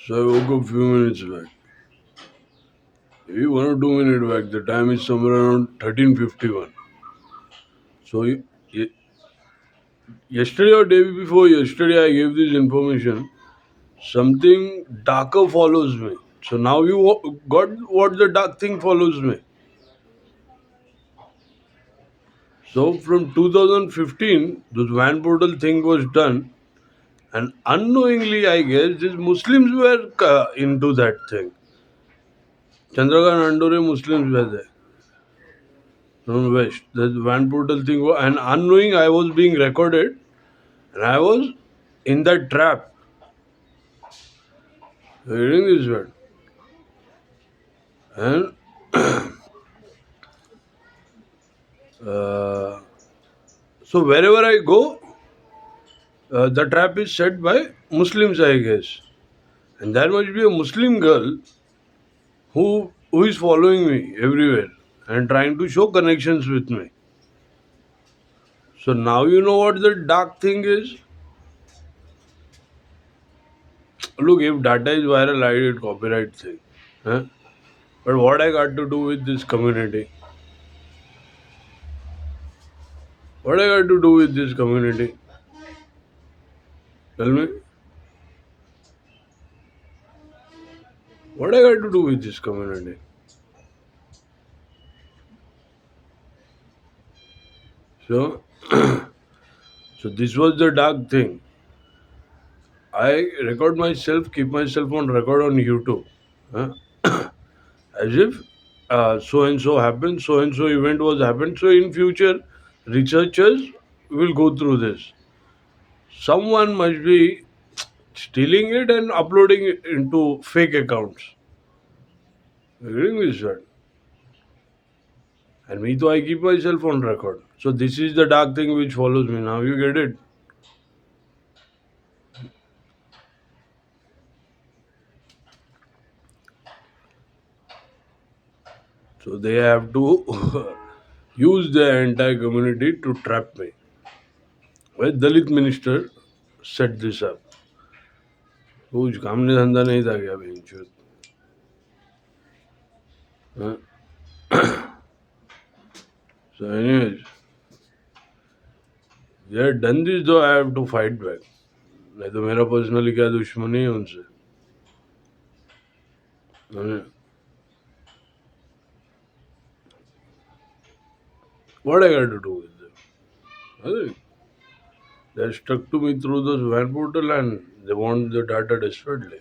So I woke up few minutes back. Maybe 1 or 2 minutes back. The time is somewhere around 13:51. So yesterday or day before yesterday, I gave this information. Something darker follows me. So now you got what the dark thing follows me. So from 2015, this van portal thing was done, and unknowingly, I guess, these Muslims were into that thing. Chandrakant Andore Muslims were there from West. The van portal thing, and unknowing, I was being recorded, and I was in that trap. Hearing this word, and uh, so wherever I go, the trap is set by Muslims, I guess, and there must be a Muslim girl who is following me everywhere and trying to show connections with me. So now you know what the dark thing is. Look, if data is viral, I did copyright thing. Huh? But what I got to do with this community? What I got to do with this community? Tell me. What I got to do with this community? So, so this was the dark thing. I record myself, keep myself on record on YouTube. Huh? As if so and so happened, so and so event was happened. So in future, researchers will go through this. Someone must be stealing it and uploading it into fake accounts. Agreeing with that. And me too, I keep myself on record. So this is the dark thing which follows me. Now you get it. So they have to use the entire community to trap me. Well, Dalit minister set this up. कुछ काम ने धंधा नहीं था क्या बेंचोद? Huh? So anyways, they have done this though I have to fight back. नहीं तो मेरा पर्सनली क्या दुश्मनी है उनसे. हाँ. What I got to do with them? Nothing. They're stuck to me through those van portal and they want the data desperately.